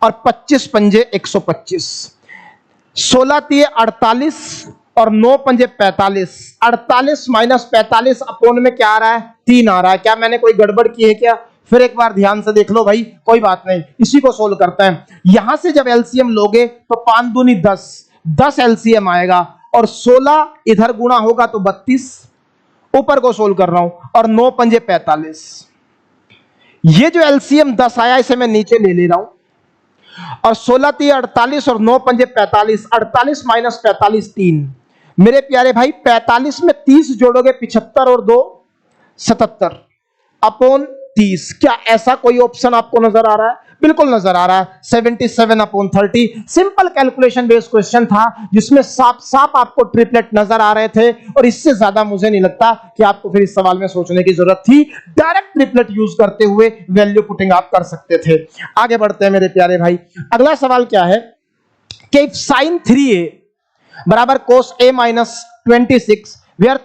और 25 पंजे 125, 16 तिये 48, और 9 पंजे 45। 48 माइनस 45 अपॉन में क्या आ रहा है? 3 आ रहा है। क्या मैंने कोई गड़बड़ की है क्या? फिर एक बार ध्यान से देख लो भाई, कोई बात नहीं, इसी को सोल्व करते हैं। यहां से जब एलसीएम लोगे तो 5 दूनी 10, 10 एलसीएम आएगा, और 16 इधर गुणा होगा तो 32, ऊपर को सोल्व कर रहा हूं, और 9 पंजे 45। ये जो एलसीएम 10 आया इसे मैं नीचे ले रहा हूं, और 16 तिये 48, और 9 पंजे 45। 48 माइनस 45 3। मेरे प्यारे भाई 45 में 30 जोड़ोगे 75, और 2 77 अपॉन 30। क्या ऐसा कोई ऑप्शन आपको नजर आ रहा है? बिल्कुल नजर आ रहा है। 77/30। सिंपल कैलकुलेशन बेस्ड क्वेश्चन था, जिसमें साफ साफ आपको ट्रिपलेट नजर आ रहे थे, और इससे ज्यादा मुझे नहीं लगता कि आपको फिर इस सवाल में सोचने की जरूरत थी। डायरेक्ट ट्रिपलेट यूज करते हुए वैल्यू पुटिंग आप कर सकते थे। आगे बढ़ते हैं मेरे प्यारे भाई। अगला सवाल क्या है कि इफ साइन 3a बराबर cos a minus 26 where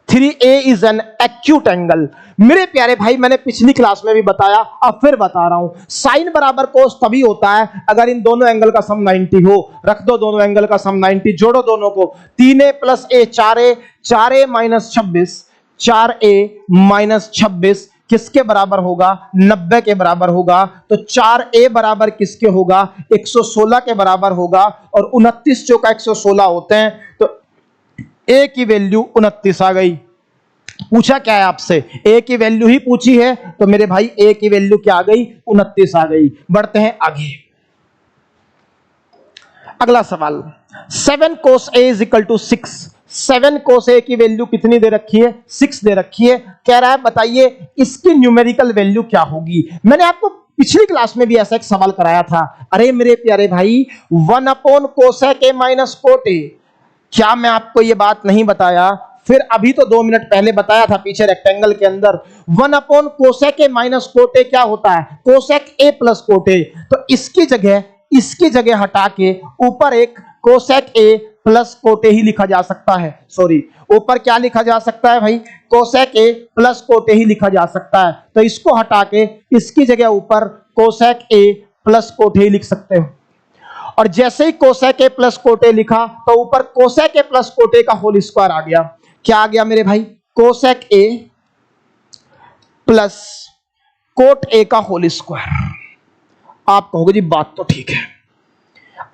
3a is an acute angle, मेरे प्यारे भाई मैंने पिछली क्लास में भी बताया, अब फिर बता रहा हूं, साइन बराबर कोस तभी होता है अगर इन दोनों एंगल का सम 90 हो। रख दो दोनों एंगल का सम 90, जोड़ो दोनों को, 3a plus a 4a, 4a minus 26, 4a minus 26 किसके बराबर होगा? 90 के बराबर होगा। तो 4a बराबर किसके होगा? 116 के बराबर होगा। और 29 चौका 116 होते हैं, तो a की वैल्यू 29 आ गई। पूछा क्या है आपसे? a की वैल्यू ही पूछी है, तो मेरे भाई a की वैल्यू क्या आ गई? 29 आ गई। बढ़ते हैं आगे। अगला सवाल, 7 cos a is equal to 6। 7 cos a की वैल्यू कितनी दे रखी है? 6 दे रखी है। कह रहा है बताइए इसकी न्यूमेरिकल वैल्यू क्या होगी। मैंने आपको पिछली क्लास में भी ऐसा एक सवाल कराया था। अरे मेरे प्यारे भाई, 1 upon cosec a minus cot a, क्या मैं आपको ये बात नहीं बताया? फिर अभी तो 2 मिनट पहले बताया था पीछे रेक्टेंगल के अंदर, 1 upon cosec a minus cot a क्या होता है? Cosec a plus cot a। तो इसकी जगह हटा के ऊपर एक cosec a plus cot a ही लिखा जा सकता है। सॉरी, ऊपर क्या लिखा जा सकता है भाई? Cosec a plus cot a ही लिखा जा सकता है। तो इसको हटा के इसकी जगह ऊपर cosec a plus cot a लिख सकते हो। और जैसे ही cosec a plus cot a लिखा तो ऊपर cosec a plus cot a का होल स्क्वायर आ गया। क्या आ गया मेरे भाई? Cosec a plus cot a का होल स्क्वायर। आप कहोगे जी बात तो ठीक है।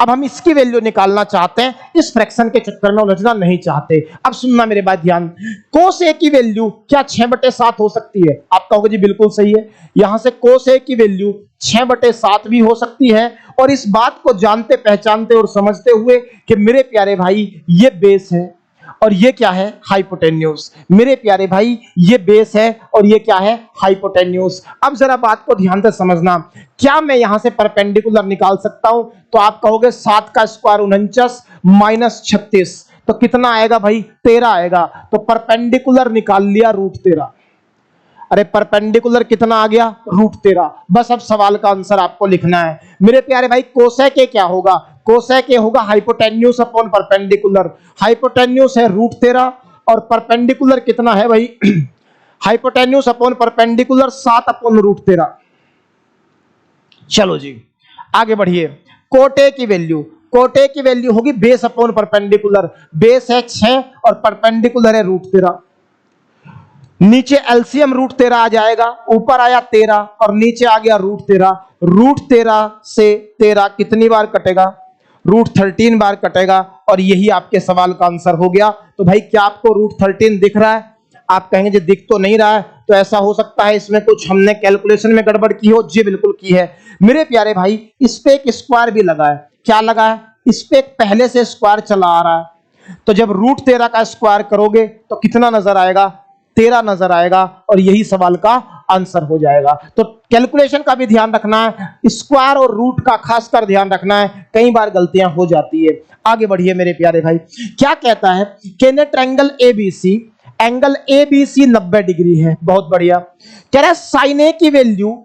अब हम इसकी वैल्यू निकालना चाहते हैं, इस फ्रैक्शन के चक्कर में उलझना नहीं चाहते। अब सुनना मेरे बात ध्यान, कोस a की वैल्यू क्या 6/7 हो सकती है? आप कहोगे जी बिल्कुल सही है। यहां से कोस a की वैल्यू 6/7 भी हो सकती है। और इस बात को जानते पहचानते और समझते हुए कि मेरे प्यारे भाई ये बेस है और ये क्या है? हाइपोटेन्यूज। मेरे प्यारे भाई ये बेस है और ये क्या है? हाइपोटेन्यूज। अब जरा बात को ध्यान से समझना, क्या मैं यहां से परपेंडिकुलर निकाल सकता हूं? तो आप कहोगे 7 का स्क्वायर 49 माइनस 36, तो कितना आएगा भाई? 13 आएगा। तो परपेंडिकुलर निकाल लिया √13। अरे परपेंडिकुलर कितना आ गया? √13। बस अब सवाल का आंसर आपको लिखना है। मेरे प्यारे भाई कोसेक a क्या होगा? कोसेक a होगा हाइपोटेन्यूज अपॉन परपेंडिकुलर। हाइपोटेन्यूज है √13 और परपेंडिकुलर कितना है भाई? Hypotenuse upon perpendicular 7 upon √13। चलो जी आगे बढ़िए। कोट a की वैल्यू होगी बेस अपॉन परपेंडिकुलर। बेस है 6 और परपेंडिकुलर है √13। नीचे एलसीएम √13 आ जाएगा, ऊपर आया 13 और नीचे आ गया √13। √13 से 13 कितनी बार कटेगा? √13 बार कटेगा। और यही आपके सवाल का आंसर हो गया। तो भाई क्या आपको √13 दिख रहा है? आप कहेंगे जी दिख तो नहीं रहा है, तो ऐसा हो सकता है इसमें कुछ हमने कैलकुलेशन में गड़बड़ की हो। जी बिल्कुल की है मेरे प्यारे भाई। इस पे एक स्क्वायर भी लगा है। क्या लगा है? इस पे एक पहले से स्क्वायर चला आ रहा है। तो जब √13 का स्क्वायर करोगे तो कितना नजर आएगा? 13 नजर आएगा। और यही सवाल का आंसर हो जाएगा। तो कैलकुलेशन का भी ध्यान रखना है, स्क्वायर और रूट का खासकर ध्यान रखना है, कई बार गलतियां हो जाती है। आगे बढ़िए मेरे प्यारे भाई। क्या कहता है? Triangle ABC, angle ABC 90 degree है। बहुत बढ़िया। कह रहा है साइन ए की वैल्यू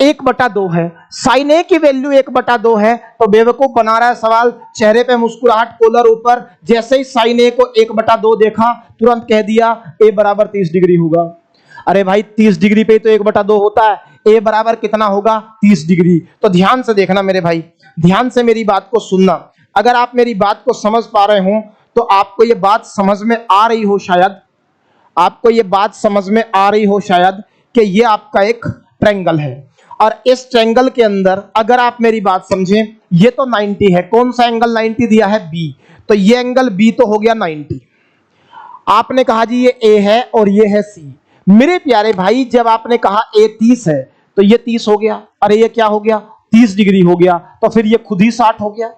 1/2 है। साइन ए की वैल्यू 1/2 है। तो बेवकूफ बना रहा है सवाल, चेहरे पे मुस्कुराहट, कोलर ऊपर। जैसे ही साइन ए को 1/2 देखा, तुरंत कह दिया ए बराबर 30 डिग्री होगा। अरे भाई 30 डिग्री पे तो 1/2 होता है, ए बराबर कितना होगा? 30 डिग्री। तो ध्यान से देखना मेरे भाई, ध्यान से मेरी बात को सुनना। अगर आप मेरी बात को समझ पा रहे हो तो आपको ये बात समझ में आ रही हो शायद, आपको ये बात समझ में आ रही हो शायद कि ये आपका एक ट्रायंगल है। और इस ट्रायंगल के अंदर अगर आप मेरी बात समझें, ये तो 90 है। कौन सा एंगल 90 दिया है? बी। तो ये एंगल बी तो हो गया 90। आपने कहा जी ये ए है और ये है सी। मेरे प्यारे भाई जब आपने कहा ए 30 है तो ये 30 हो गया। अरे ये क्या हो गया? 30 डिग्री हो गया। तो फिर ये खुद ही 60 हो गया।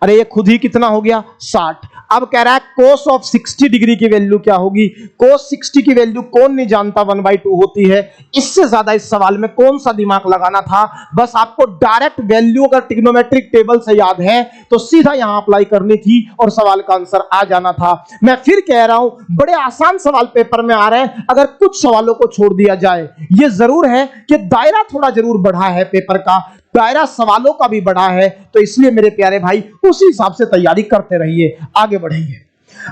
अरे ये खुद ही कितना हो गया? 60। अब कह रहा है कोस ऑफ 60 डिग्री की वैल्यू क्या होगी? कोस 60 की वैल्यू कौन नहीं जानता 1/2 होती है। इससे ज्यादा इस सवाल में कौन सा दिमाग लगाना था? बस आपको डायरेक्ट वैल्यू अगर ट्रिग्नोमेट्रिक टेबल से याद है तो सीधा यहां अप्लाई करनी थी और सवाल का आंसर आ जाना था। मैं फिर कह रहा हूं बड़े आसान सवाल पेपर में आ रहे हैं। अगर कुछ सवालों को छोड़ दिया जाए, ये जरूर है कि दायरा थोड़ा जरूर बढ़ा है, पेपर का दायरा सवालों का भी बढ़ा है। तो इसलिए मेरे प्यारे भाई उसी हिसाब से तैयारी करते रहिए। आगे बढ़ेंगे।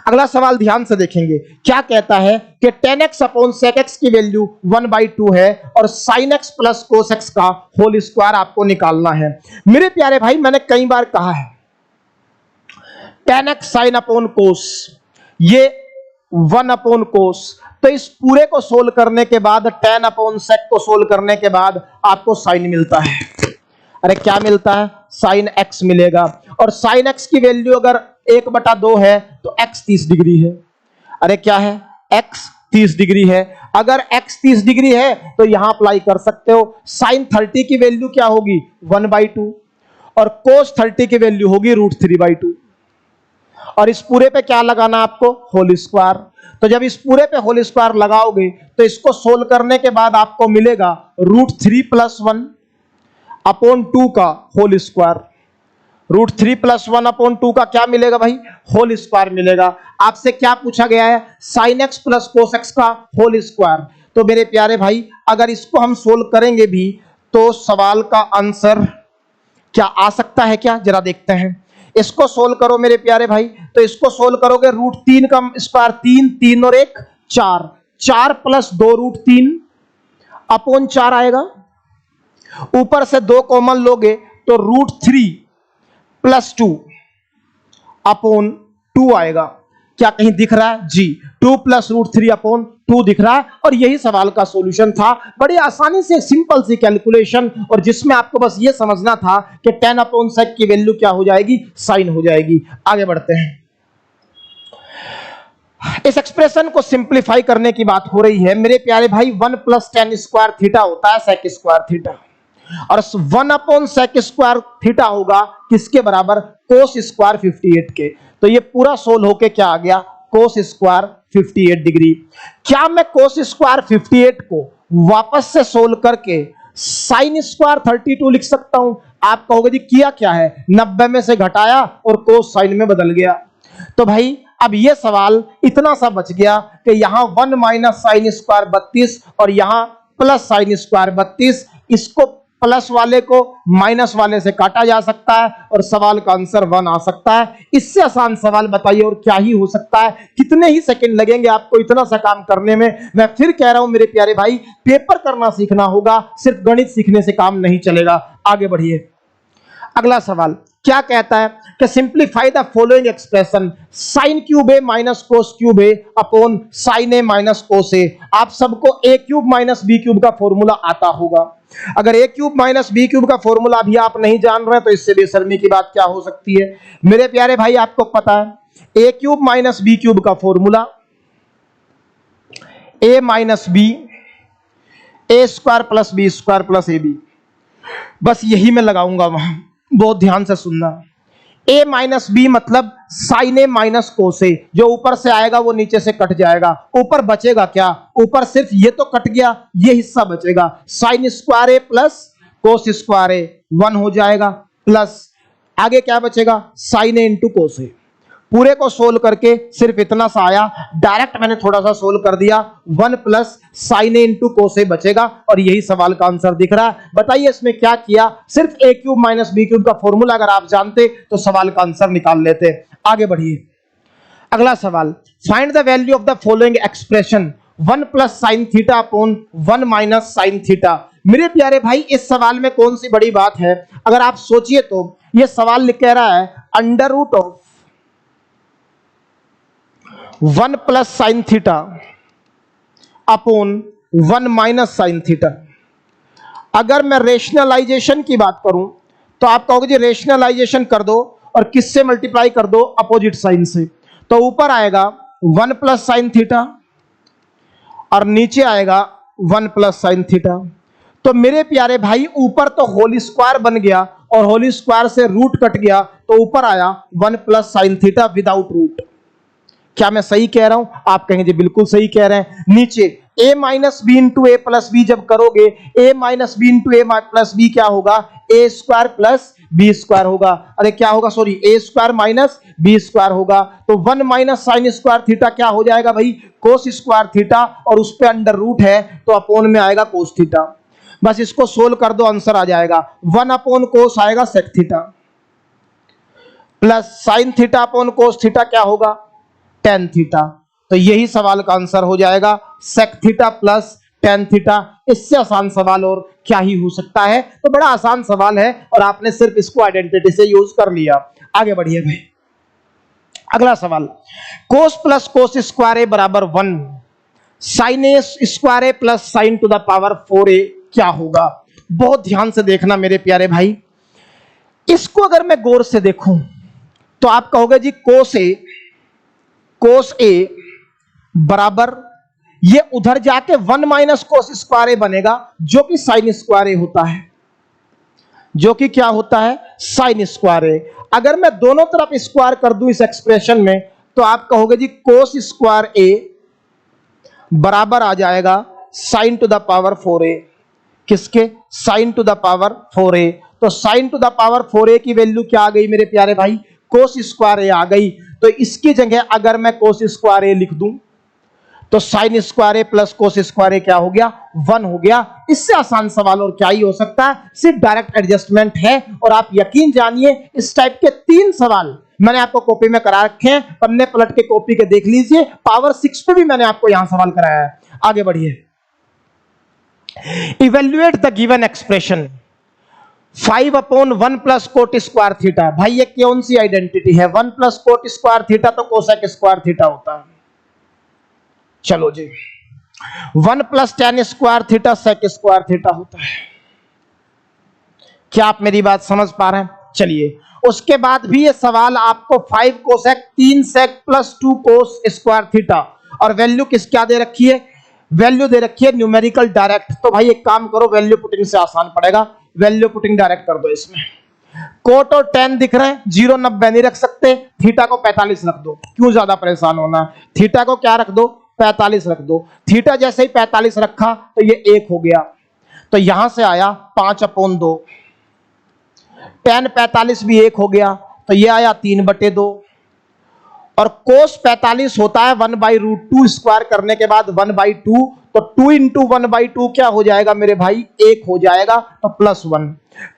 अगला सवाल ध्यान से देखेंगे, क्या कहता है कि tan x upon sec x की वैल्यू 1/2 है और sin x plus cos x का होल स्क्वायर आपको निकालना है। मेरे प्यारे भाई, मैंने कई बार कहा है tan x sin upon cos, ये 1 अपॉन cos, तो इस पूरे को सोल्व करने के बाद tan अपॉन sec को सोल्व करने के बाद आपको sin मिलता है। अरे क्या मिलता है? sin x मिलेगा। और sin x की वैल्यू अगर 1/2 है तो x 30 डिग्री है। अरे क्या है? x 30 डिग्री है। अगर x 30 डिग्री है तो यहां अप्लाई कर सकते हो। sin 30 की वैल्यू क्या होगी? 1/2 और cos 30 की वैल्यू होगी √3/2। और इस पूरे पे क्या लगाना आपको? Whole square. तो जब इस पूरे पे होल स्क्वायर लगाओगे तो इसको सोल्व करने के बाद आपको मिलेगा √3 + 1 अपॉन 2 का होल स्क्वायर। √3 + 1 अपॉन 2 का क्या मिलेगा भाई? होल स्क्वायर मिलेगा। आपसे क्या पूछा गया है? sin x plus cos x का होल स्क्वायर। तो मेरे प्यारे भाई, अगर इसको हम सोल्व करेंगे भी तो सवाल का आंसर क्या आ सकता है क्या? जरा देखते हैं। इसको सोल्व करो मेरे प्यारे भाई, तो इसको सोल्व करोगे √3 का स्क्वायर 3, 3 और 1 4, 4 + 2 √3 अपॉन 4 आएगा। ऊपर से 2 कॉमन लोगे तो √3 + 2 अपॉन 2 आएगा। क्या कहीं दिख रहा है? जी, 2 + √3 अपॉन 2 दिख रहा है। और यही सवाल का सॉल्यूशन था। बड़ी आसानी से सिंपल सी कैलकुलेशन, और जिसमें आपको बस ये समझना था कि tan अपॉन sec की वैल्यू क्या हो जाएगी? sin हो जाएगी। आगे बढ़ते हैं। इस एक्सप्रेशन को सिंप्लीफाई करने की बात हो रही है मेरे प्यारे भाई। 1 + tan स्क्वायर थीटा होता है sec स्क्वायर थीटा, और 1 अपॉन sec स्क्वायर थीटा होगा किसके बराबर? cos स्क्वायर 58 के। तो ये पूरा सोल्व होके क्या आ गया? cos square 58 degree. क्या मैं cos स्क्वायर 58 को वापस से सोल्व करके sin स्क्वायर 32 लिख सकता हूं? आप कहोगे जी किया क्या है? 90 में से घटाया और cos sin में बदल गया। तो भाई अब ये सवाल इतना सा बच गया कि यहां 1 - sin स्क्वायर 32 और यहां प्लस sin स्क्वायर 32। इसको प्लस वाले को माइनस वाले से काटा जा सकता है और सवाल का आंसर 1 आ सकता है। इससे आसान सवाल बताइए और क्या ही हो सकता है? कितने ही सेकंड लगेंगे आपको इतना सा काम करने में? मैं फिर कह रहा हूं मेरे प्यारे भाई, पेपर करना सीखना होगा, सिर्फ गणित सीखने से काम नहीं चलेगा। आगे बढ़िए। अगला सवाल क्या कहता है कि simplify the following expression sin³ a minus cos³ a upon sin a minus cos a। आप सबको a³ माइनस b³ का फॉर्मूला आता होगा। अगर a³ माइनस b³ का फॉर्मूला भी आप नहीं जान रहे तो इससे बेशर्मी की बात क्या हो सकती है? मेरे प्यारे भाई, आपको पता है a³ माइनस b³ का formula a minus b a square plus b square plus ab। बस यही मैं लगाऊंगा वहां, बहुत ध्यान से सुनना। a माइनस बी मतलब साइन ए माइनस कोस ए। जो ऊपर से आएगा वो नीचे से कट जाएगा। ऊपर बचेगा क्या? ऊपर सिर्फ ये तो कट गया, ये हिस्सा बचेगा। Sine square A plus cos square A 1 हो जाएगा, प्लस आगे क्या बचेगा? साइन ए इंटू कोस ए। पूरे को सोल्व करके सिर्फ इतना सा आया, डायरेक्ट मैंने थोड़ा सा सोल्व कर दिया। 1 प्लस साइन ए इंटू कोस ए बचेगा और यही सवाल का आंसर दिख रहा है। बताइए इसमें क्या किया? सिर्फ a³ माइनस b³ का फॉर्मूला अगर आप जानते तो सवाल का आंसर निकाल लेते। आगे बढ़िए। अगला सवाल, find the value of the following expression 1 plus sine theta upon 1 minus sine theta. मेरे प्यारे भाई, इस सवाल में कौन सी बड़ी बात है? अगर आप सोचिए तो यह सवाल लिख कह रहा है under root of 1 plus sine theta upon 1 minus sine theta. अगर मैं रेशनलाइजेशन की बात करूं तो आप कहोगे जी रेशनलाइजेशन कर दो और किससे मल्टीप्लाई कर दो? अपोजिट साइन से। तो ऊपर आएगा 1 प्लस साइन थीटा और नीचे आएगा 1 प्लस साइन थीटा। तो मेरे प्यारे भाई, ऊपर तो होल स्क्वायर बन गया और होल स्क्वायर से रूट कट गया, तो ऊपर आया 1 plus sine theta without root. क्या मैं सही कह रहा हूं? आप कहेंगे बिल्कुल सही कह रहे हैं। नीचे a minus B into A plus B जब करोगे, a minus B into A plus B क्या होगा? a square plus B square होगा। अरे क्या होगा? Sorry, a square minus B square होगा। तो 1 माइनस साइन स्क्वायर थीटा क्या हो जाएगा भाई? कोस स्क्वायर थीटा, और उस पे अंडर रूट है तो अपोन में आएगा कोस थीटा। बस इसको सोल्व कर दो, आंसर आ जाएगा। 1 अपॉन कोस आएगा sec theta, plus sine theta upon cos theta क्या होगा? Tan theta. तो यही सवाल का आंसर हो जाएगा sec theta plus tan theta. इससे आसान सवाल और क्या ही हो सकता है। तो बड़ा आसान सवाल है और आपने सिर्फ इसको आइडेंटिटी से यूज कर लिया। आगे बढ़िए भाई, अगला सवाल, कोस प्लस कोस स्क्वायर ए बराबर 1, sine A square A plus sine to the power 4a क्या होगा। बहुत ध्यान से देखना मेरे प्यारे भाई, इसको अगर मैं गौर से देखूं तो आप कहोगे जी कोस ए बराबर, ये उधर जाके 1 माइनस कोस स्क्वायर ए बनेगा जो कि साइन स्क्वायर ए होता है, जो कि क्या होता है, साइन स्क्वायर ए। अगर मैं दोनों तरफ स्क्वायर कर दूं इस एक्सप्रेशन में तो आप कहोगे जी कोस स्क्वायर ए बराबर आ जाएगा sign to the power 4a। किसके, sign to the power 4a। तो sign to the power 4a की वैल्यू क्या आ गई मेरे प्यारे भाई, कोस स्क्वायर ए आ गई। तो इसकी जगह अगर मैं कोस स्क्वायर ए लिख दूं तो sine square A plus cos square A क्या हो गया, 1 हो गया। इससे आसान सवाल और क्या ही हो सकता है, सिर्फ डायरेक्ट एडजस्टमेंट है। और आप यकीन जानिए इस टाइप के 3 सवाल मैंने आपको कॉपी में करा रखे हैं, पन्ने पलट के कॉपी के देख लीजिए। पावर 6 पे भी मैंने आपको यहां सवाल कराया है। आगे बढ़िए, evaluate the given expression 5/1 plus cot square theta. भाई ये कौन सी आइडेंटिटी है, 1 प्लस कोट स्क्वायर थीटा तो कोसेक स्क्वायर थीटा होता है। चलो जी, 1 plus tan square theta sec square theta होता है। क्या आप मेरी बात समझ पा रहे हैं। चलिए, उसके बाद भी ये सवाल आपको 5 cosec 3 sec plus 2 cos square theta, और वैल्यू किस क्या दे रखी है, वैल्यू दे रखी है न्यूमेरिकल डायरेक्ट। तो भाई एक काम करो, वैल्यू पुटिंग से आसान पड़ेगा, वैल्यू पुटिंग डायरेक्ट कर दो। इसमें कोट और टेन दिख रहे हैं, 0 90 नहीं रख सकते, थीटा को 45 रख दो। क्यों ज्यादा परेशान होना, थीटा को क्या रख दो, 45 रख दो। थीटा जैसे ही 45 रखा तो ये 1 हो गया, तो यहां से आया 5/2। टेन 45 भी 1 हो गया, तो ये आया 3/2। और कोस 45 होता है 1/√2 स्क्वायर करने के बाद 1/2, तो 2 इंटू 1/2 क्या हो जाएगा मेरे भाई, 1 हो जाएगा, तो +1।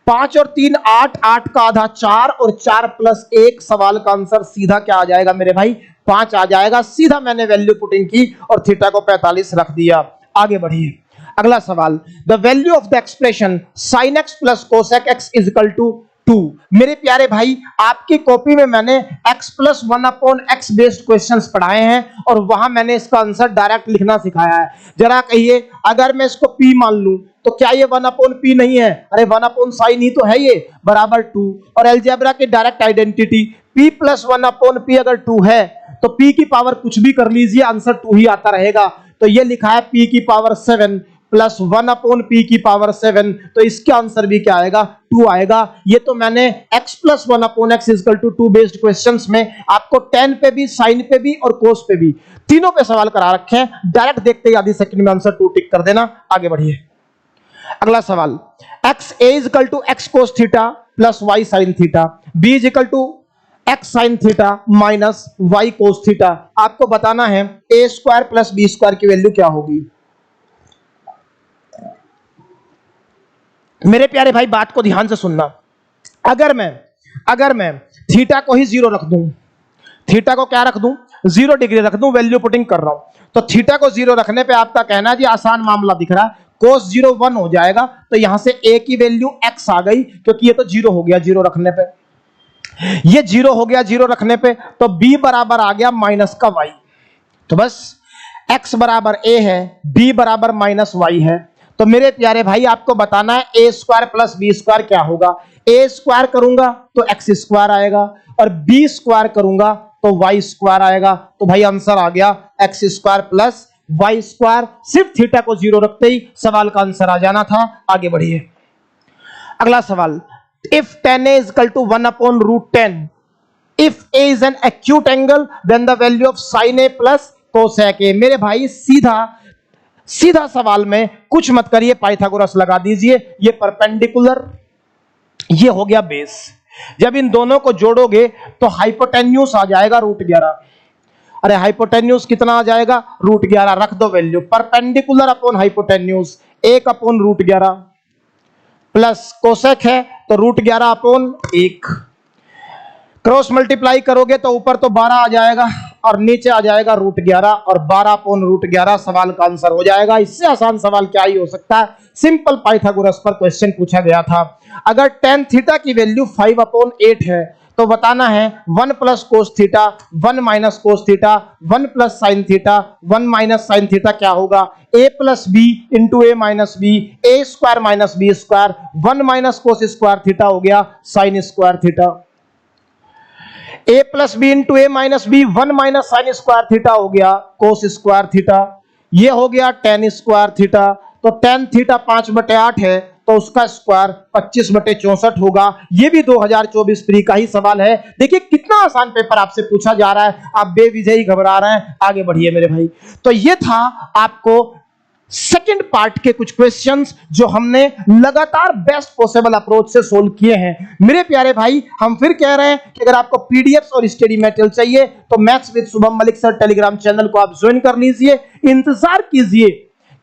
5 और 3 8, 8 का आधा 4, और 4 + 1, सवाल का आंसर सीधा क्या आ जाएगा मेरे भाई, 5 आ जाएगा। सीधा मैंने वैल्यू पुटिंग की और थीटा को 45 रख दिया। आगे बढ़िए, अगला सवाल, the value of the expression sin x plus cosec x is equal to 2। मेरे प्यारे भाई, आपकी कॉपी में मैंने x plus 1/x based questions पढ़ाए हैं और वहां मैंने इसका आंसर डायरेक्ट लिखना सिखाया है। जरा कहिए, अगर मैं इसको p मान लूं तो क्या ये 1/p नहीं है, अरे 1/sin ही तो है, ये बराबर 2। और अलजेब्रा की direct identity p plus 1/p अगर 2 है तो p की पावर कुछ भी कर लीजिए, आंसर 2 ही आता रहेगा। तो ये लिखा है p की पावर 7 प्लस 1/p की पावर 7, तो इसका आंसर भी क्या आएगा, 2 आएगा। ये तो मैंने x plus 1/x is equal to 2 based questions में आपको tan पे भी, sin पे भी और cos पे भी, तीनों पे सवाल करा रखे हैं। डायरेक्ट देखते ही आधी सेकंड में आंसर 2 टिक कर देना। आगे बढ़िए, अगला सवाल, x a is equal to x cos theta plus y sin theta, b is equal to x sin theta minus y cos theta. आपको बताना है a square plus b square की वैल्यू क्या होगी। मेरे प्यारे भाई, बात को ध्यान से सुनना। अगर मैं थीटा को ही 0 रख दूं, थीटा को क्या रख दूं, 0 डिग्री रख दूं, वैल्यू पुटिंग कर रहा हूं, तो थीटा को 0 रखने पे आपका कहना जी आसान मामला दिख रहा है, cos 0 1 हो जाएगा। तो यहां से a की वैल्यू x आ गई, क्योंकि ये तो 0 हो गया 0 रखने पे, ये 0 हो गया 0 रखने पे, तो b बराबर आ गया माइनस का y। तो बस x बराबर a है, b बराबर माइनस y है। तो मेरे प्यारे भाई, आपको बताना है a square plus b square क्या होगा। a स्क्वायर करूंगा तो x स्क्वायर आएगा, और b स्क्वायर करूंगा तो y स्क्वायर आएगा। तो भाई आंसर आ गया x square plus y square. सिर्फ थीटा को 0 रखते ही सवाल का आंसर आ जाना था। आगे बढ़िए, अगला सवाल, if tan a is equal to 1/√10, if a is an acute angle then the value of sin a plus cosec a। मेरे भाई सीधा सवाल में कुछ मत करिए, पाइथागोरस लगा दीजिए। ये परपेंडिकुलर, ये हो गया बेस। जब इन दोनों को जोड़ोगे तो हाइपोटेन्यूज आ जाएगा √11। अरे हाइपोटेन्यूज कितना आ जाएगा, √11। रख दो value, perpendicular upon hypotenuse 1/√11 plus cosec है तो √11/1। क्रॉस मल्टीप्लाई करोगे तो ऊपर तो 12 आ जाएगा और नीचे आ जाएगा √11 और 12/√11 सवाल का आंसर हो जाएगा। इससे आसान सवाल क्या ही हो सकता है। सिंपल पाइथागोरस पर क्वेश्चन पूछा गया था। अगर tan थीटा की वैल्यू 5/8 है तो बताना है 1 plus cos theta 1 minus cos theta 1 plus sine theta 1 minus sine theta क्या होगा, a plus B into A minus B, A square minus B square, 1 minus cos square theta हो गया sine square theta, a plus B into A minus B 1 minus sine square theta हो गया कोस स्क्वायर थीटा, ये हो गया tan स्क्वायर थीटा। तो tan थीटा 5/8 है तो उसका स्क्वायर 25/64 होगा। ये भी 2024 प्री का ही सवाल है। देखिए कितना आसान पेपर आपसे पूछा जा रहा है, आप बेवजह ही घबरा रहे हैं। आगे बढ़िए मेरे भाई। तो ये था आपको सेकंड पार्ट के कुछ क्वेश्चंस जो हमने लगातार बेस्ट पॉसिबल अप्रोच से सोल्व किए हैं। मेरे प्यारे भाई, हम फिर कह रहे हैं कि अगर आपको पीडीएफ्स और स्टडी मटेरियल चाहिए तो maths with Shubham Malik sir Telegram channel को आप ज्वाइन कर लीजिए। इंतजार कीजिए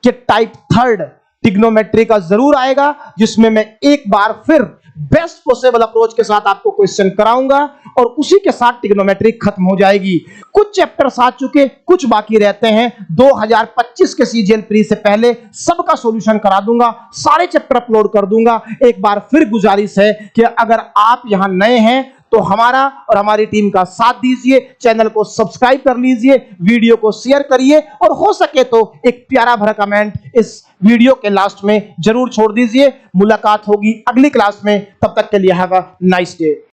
कि टाइप 3 ट्रिग्नोमेट्री का जरूर आएगा, जिसमें मैं एक बार फिर बेस्ट पॉसिबल अप्रोच के साथ आपको क्वेश्चन कराऊंगा और उसी के साथ ट्रिग्नोमेट्री खत्म हो जाएगी। कुछ चैप्टर्स आ चुके, कुछ बाकी रहते हैं। 2025 के सीजीएल प्री से पहले सबका सॉल्यूशन करा दूंगा, सारे चैप्टर अपलोड कर दूंगा। एक बार फिर गुजारिश है कि अगर आप यहां नए हैं तो हमारा और हमारी टीम का साथ दीजिए, चैनल को सब्सक्राइब कर लीजिए, वीडियो को शेयर करिए और हो सके तो एक प्यारा भरा कमेंट इस वीडियो के लास्ट में जरूर छोड़ दीजिए। मुलाकात होगी अगली क्लास में, तब तक के लिए हैव अ नाइस डे।